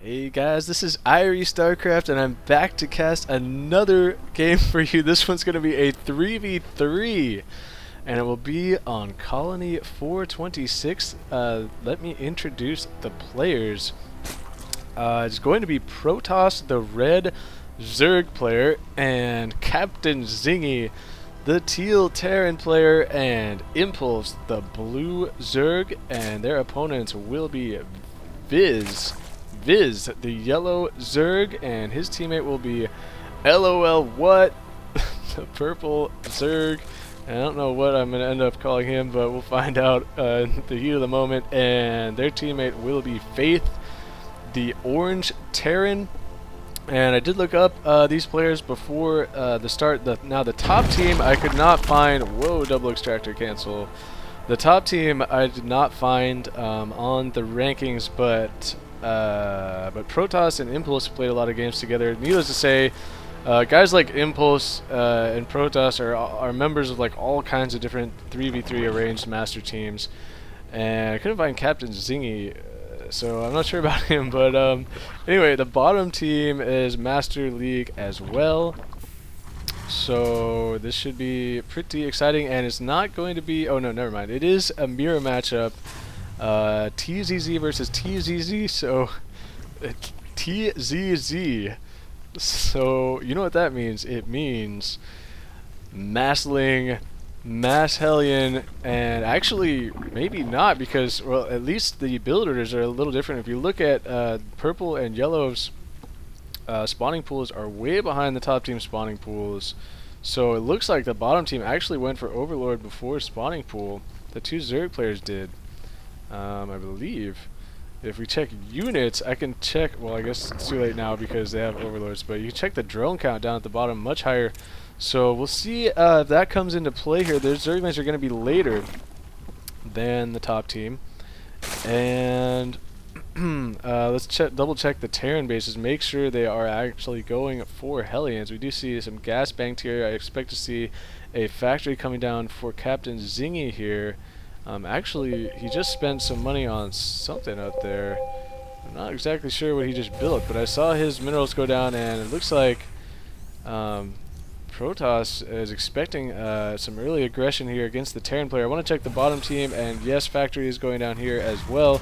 Hey guys, this is IrieStarcraft and I'm back to cast another game for you. This one's going to be a 3v3 and it will be on Colony 426. Let me introduce the players. It's going to be Protoss, the red Zerg player, and CaptainZingy, the teal Terran player, and iMpulSe, the blue Zerg, and their opponents will be Viz, the yellow Zerg, and his teammate will be LOLWUT, the purple Zerg. I don't know what I'm going to end up calling him, but we'll find out in the heat of the moment. And their teammate will be Faith, the orange Terran. And I did look up these players before the start. Now the top team I could not find. Whoa, double extractor cancel. The top team I did not find on the rankings, but Protoss and iMpulSe played a lot of games together. Needless to say, guys like iMpulSe and Protoss are members of like all kinds of different 3v3 arranged master teams, and I couldn't find CaptainZingy, so I'm not sure about him. But anyway, the bottom team is Master League as well, so this should be pretty exciting. And it's not going to be, oh no, never mind, it is a mirror matchup. TZZ versus TZZ, so TZZ. So you know what that means? It means Massling, Mass Hellion, and actually maybe not, because well, at least the build orders are a little different. If you look at purple and yellow's spawning pools are way behind the top team spawning pools. So it looks like the bottom team actually went for Overlord before spawning pool. The two Zerg players did. I believe. If we check units, I can check, well, I guess it's too late now because they have overlords, but you can check the drone count down at the bottom, much higher. So we'll see if that comes into play here. Their Zerglings are going to be later than the top team. And let's double check the Terran bases, make sure they are actually going for Hellions. We do see some gas banked here. I expect to see a factory coming down for CaptainZingy here. Actually, he just spent some money on something out there. I'm not exactly sure what he just built, but I saw his minerals go down, and it looks like Protoss is expecting some early aggression here against the Terran player. I want to check the bottom team, and yes, factory is going down here as well.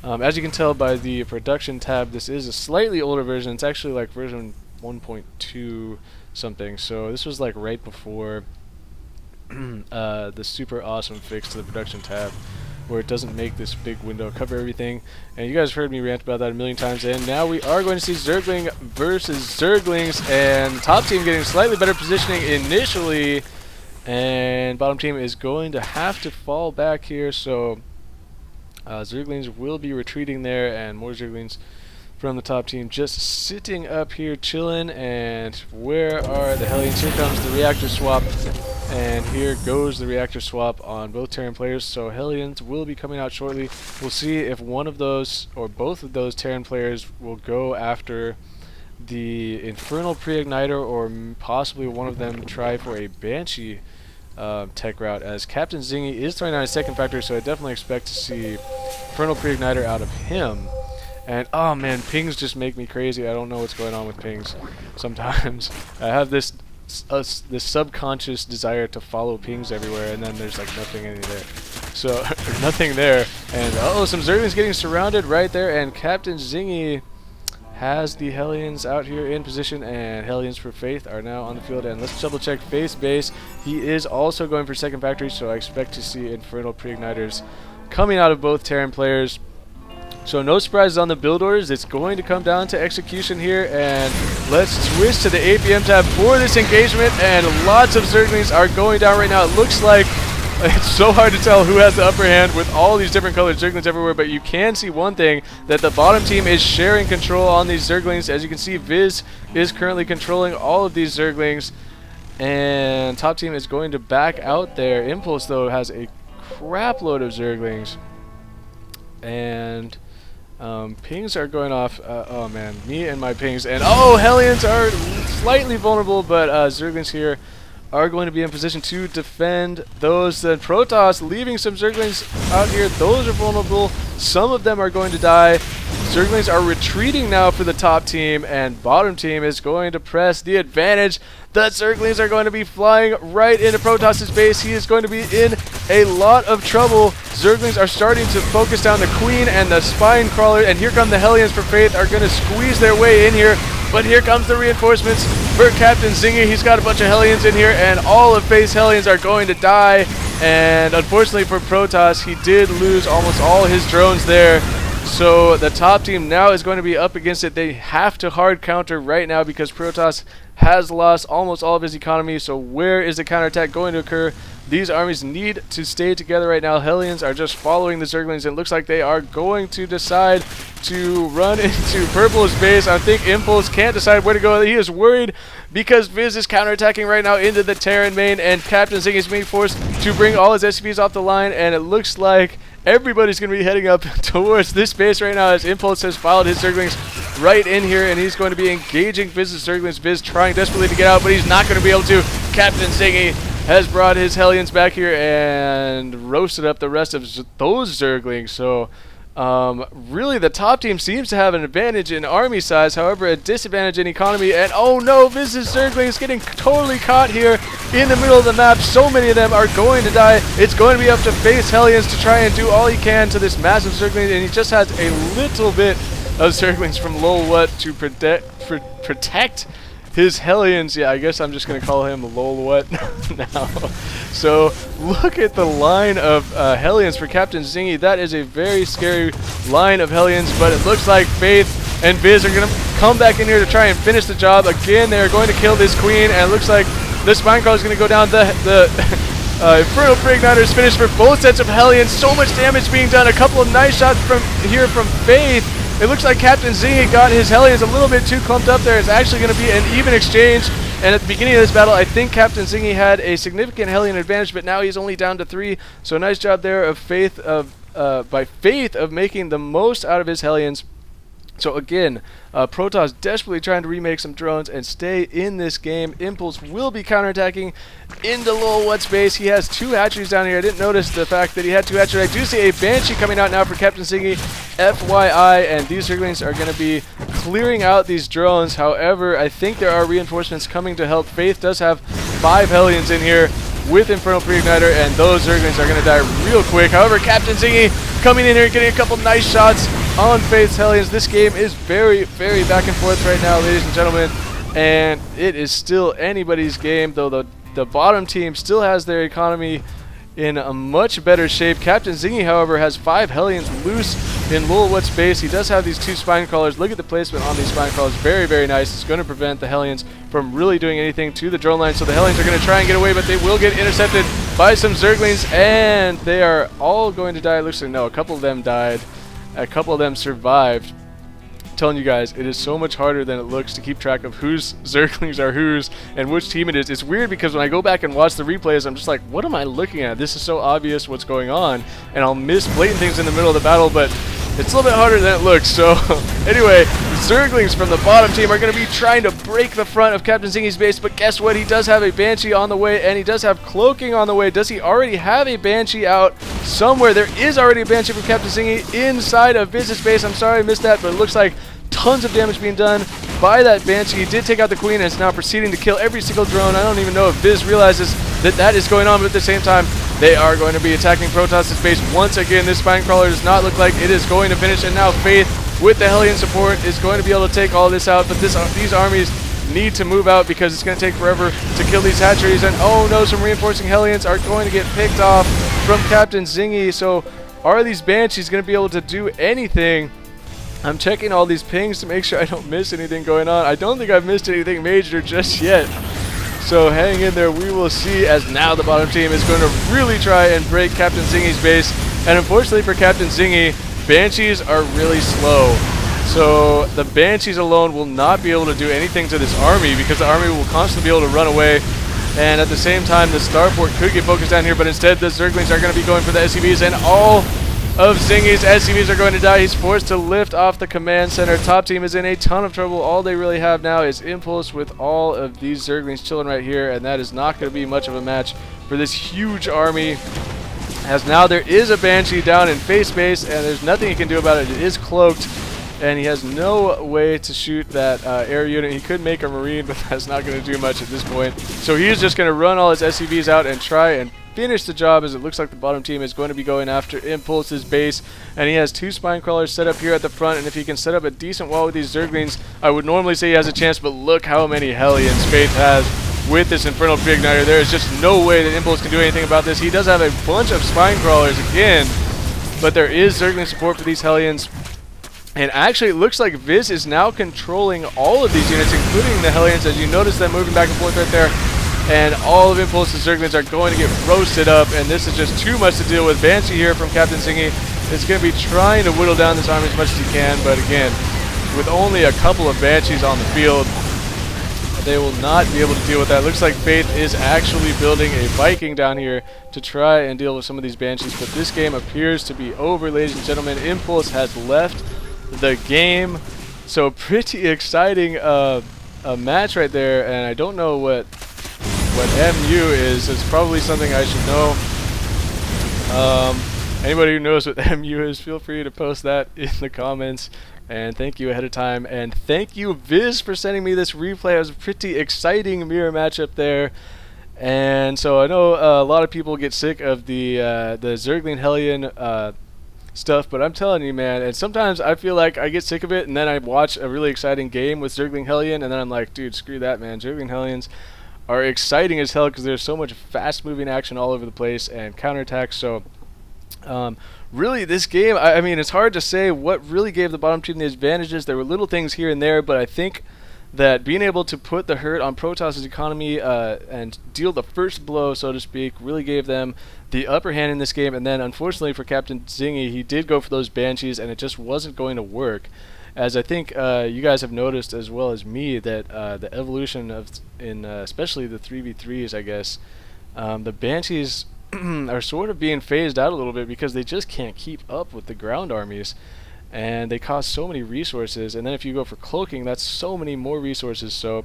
As you can tell by the production tab, this is a slightly older version. It's actually like version 1.2 something, so this was like right before the super awesome fix to the production tab, where it doesn't make this big window cover everything. And you guys heard me rant about that a million times, and now we are going to see Zergling versus Zerglings, and top team getting slightly better positioning initially, and bottom team is going to have to fall back here. So Zerglings will be retreating there, and more Zerglings from the top team just sitting up here chilling. And where are the Hellions? Here comes the reactor swap, and here goes the reactor swap on both Terran players. So Hellions will be coming out shortly. We'll see if one of those or both of those Terran players will go after the Infernal Pre-Igniter, or possibly one of them try for a Banshee tech route, as CaptainZingy is throwing out a second factory, so I definitely expect to see Infernal Pre-Igniter out of him. And oh man, pings just make me crazy. I don't know what's going on with pings sometimes. I have this subconscious desire to follow pings everywhere, and then there's like nothing in there. So nothing there. And oh, some Zerglings getting surrounded right there, and CaptainZingy has the Hellions out here in position, and Hellions for Faith are now on the field. And let's double check Faith's base. He is also going for second factory, so I expect to see Infernal Pre-Igniters coming out of both Terran players. So no surprises on the build orders. It's going to come down to execution here, and let's switch to the APM tab for this engagement, and lots of Zerglings are going down right now. It looks like it's so hard to tell who has the upper hand with all these different colored Zerglings everywhere, but you can see one thing, that the bottom team is sharing control on these Zerglings. As you can see, Viz is currently controlling all of these Zerglings, and top team is going to back out there. iMpulSe, though, has a crap load of Zerglings, and pings are going off. Oh man, me and my pings. And oh, Hellions are slightly vulnerable, but Zerglings here are going to be in position to defend those. Then Protoss leaving some Zerglings out here. Those are vulnerable. Some of them are going to die. Zerglings are retreating now for the top team, and bottom team is going to press the advantage. The Zerglings are going to be flying right into Protoss's base. He is going to be in a lot of trouble. Zerglings are starting to focus down the Queen and the Spine Crawler, and here come the Hellions for Faith are going to squeeze their way in here. But here comes the reinforcements for CaptainZingy. He's got a bunch of Hellions in here, and all of Faith's Hellions are going to die. And unfortunately for Protoss, he did lose almost all his drones there. So the top team now is going to be up against it. They have to hard counter right now because Protoss has lost almost all of his economy. So where is the counterattack going to occur? These armies need to stay together right now. Hellions are just following the Zerglings, and it looks like they are going to decide to run into Purple's base. I think iMpulSe can't decide where to go. He is worried because Viz is counterattacking right now into the Terran main, and CaptainZingy is being forced to bring all his SCVs off the line, and it looks like everybody's going to be heading up towards this base right now as iMpulSe has followed his Zerglings right in here, and he's going to be engaging Viz's Zerglings. Viz trying desperately to get out, but he's not going to be able to. CaptainZingy has brought his Hellions back here and roasted up the rest of those Zerglings. So really the top team seems to have an advantage in army size, however a disadvantage in economy. And oh no, Viz's Zerglings getting totally caught here in the middle of the map. So many of them are going to die. It's going to be up to Faith's Hellions to try and do all he can to this massive Zergling, and he just has a little bit of Zerglings from LOLWUT to protect his Hellions. Yeah, I guess I'm just going to call him LOLWUT now. So look at the line of Hellions for CaptainZingy. That is a very scary line of Hellions, but it looks like Faith and Viz are going to come back in here to try and finish the job. Again, they are going to kill this Queen, and it looks like this Spinecrawler is going to go down. The Infernal Preigniter is finished for both sets of Hellions. So much damage being done. A couple of nice shots from here from Faith. It looks like CaptainZingy got his Hellions a little bit too clumped up there. It's actually going to be an even exchange. And at the beginning of this battle, I think CaptainZingy had a significant Hellion advantage, but now he's only down to 3. So nice job there of Faith by Faith of making the most out of his Hellions. So again, Protoss desperately trying to remake some drones and stay in this game. iMpulSe will be counterattacking into LOLWUT's base. He has 2 hatcheries down here. I didn't notice the fact that he had 2 hatcheries. I do see a Banshee coming out now for CaptainZingy, FYI, and these Zerglings are going to be clearing out these drones. However, I think there are reinforcements coming to help. Faith does have 5 Hellions in here with Infernal Preigniter, and those Zerglings are going to die real quick. However, CaptainZingy coming in here, getting a couple nice shots on Faith's Hellions. This game is very, very back and forth right now, ladies and gentlemen, and it is still anybody's game, though the bottom team still has their economy in a much better shape. CaptainZingy, however, has 5 Hellions loose in LOLWUT's base. He does have these 2 Spinecrawlers. Look at the placement on these Spinecrawlers. Very, very nice. It's going to prevent the Hellions from really doing anything to the drone line. So the Hellions are going to try and get away, but they will get intercepted by some Zerglings, and they are all going to die. It looks like, no, a couple of them died. A couple of them survived. I'm telling you guys, it is so much harder than it looks to keep track of whose Zerglings are whose and which team it is. It's weird because when I go back and watch the replays, I'm just like, what am I looking at? This is so obvious what's going on, and I'll miss blatant things in the middle of the battle, but it's a little bit harder than it looks. So anyway, the Zerglings from the bottom team are going to be trying to break the front of CaptainZingy's base, but guess what? He does have a Banshee on the way, and he does have cloaking on the way. Does he already have a Banshee out somewhere? There is already a Banshee from CaptainZingy inside of Viz's base. I'm sorry I missed that, but it looks like tons of damage being done by that Banshee. He did take out the Queen and is now proceeding to kill every single drone. I don't even know if Viz realizes that that is going on, but at the same time, they are going to be attacking Protoss's base once again. This Spinecrawler does not look like it is going to finish, and now Faith, with the Hellion support, is going to be able to take all this out, but these armies need to move out because it's going to take forever to kill these hatcheries, and oh no, some reinforcing Hellions are going to get picked off from CaptainZingy. So are these Banshees going to be able to do anything? I'm checking all these pings to make sure I don't miss anything going on. I don't think I've missed anything major just yet. So hang in there, we will see, as now the bottom team is going to really try and break CaptainZingy's base. And unfortunately for CaptainZingy, Banshees are really slow. So the Banshees alone will not be able to do anything to this army because the army will constantly be able to run away. And at the same time, the Starport could get focused down here, but instead the Zerglings are going to be going for the SCVs, and all of Zingy's SCVs are going to die. He's forced to lift off the command center. Top team is in a ton of trouble. All they really have now is iMpulSe with all of these Zerglings chilling right here, and that is not going to be much of a match for this huge army. As now there is a Banshee down in face base, and there's nothing he can do about it. It is cloaked, and he has no way to shoot that air unit. He could make a Marine, but that's not going to do much at this point. So he's just going to run all his SCVs out and try and finish the job, as it looks like the bottom team is going to be going after iMpulSe's base, and he has 2 spine crawlers set up here at the front, and if he can set up a decent wall with these Zerglings, I would normally say he has a chance, but look how many Hellions Faith has with this Infernal Tree Igniter. There is just no way that iMpulSe can do anything about this. He does have a bunch of spine crawlers again, but there is Zergling support for these Hellions. And actually, it looks like Viz is now controlling all of these units, including the Hellions, as you notice them moving back and forth right there. And all of iMpulSe's Zerglings are going to get roasted up, and this is just too much to deal with. Banshee here from CaptainZingy is going to be trying to whittle down this army as much as he can, but again, with only a couple of Banshees on the field, they will not be able to deal with that. Looks like Faith is actually building a Viking down here to try and deal with some of these Banshees, but this game appears to be over, ladies and gentlemen. iMpulSe has left the game, so pretty exciting a match right there, and I don't know what MU is. It's probably something I should know. Anybody who knows what MU is, feel free to post that in the comments. And thank you ahead of time. And thank you, Viz, for sending me this replay. It was a pretty exciting mirror matchup there. And so I know a lot of people get sick of the Zergling Hellion stuff, but I'm telling you, man, and sometimes I feel like I get sick of it, and then I watch a really exciting game with Zergling Hellion, and then I'm like, dude, screw that, man. Zergling Hellions are exciting as hell because there's so much fast-moving action all over the place and counterattacks. So really, this game, I mean, it's hard to say what really gave the bottom team the advantages. There were little things here and there, but I think that being able to put the hurt on Protoss' economy and deal the first blow, so to speak, really gave them the upper hand in this game. And then, unfortunately for CaptainZingy, he did go for those Banshees, and it just wasn't going to work. As I think you guys have noticed as well as me, that the evolution of especially the 3v3s, I guess, the Banshees are sort of being phased out a little bit because they just can't keep up with the ground armies, and they cost so many resources. And then if you go for cloaking, that's so many more resources. So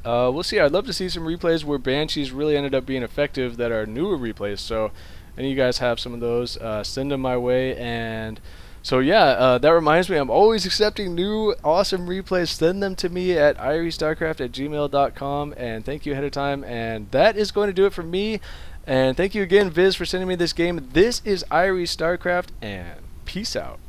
we'll see. I'd love to see some replays where Banshees really ended up being effective that are newer replays. So any of you guys have some of those, send them my way. And so yeah, that reminds me, I'm always accepting new awesome replays. Send them to me at IrieStarcraft@gmail.com, and thank you ahead of time. And that is going to do it for me. And thank you again, Viz, for sending me this game. This is IrieStarcraft, and peace out.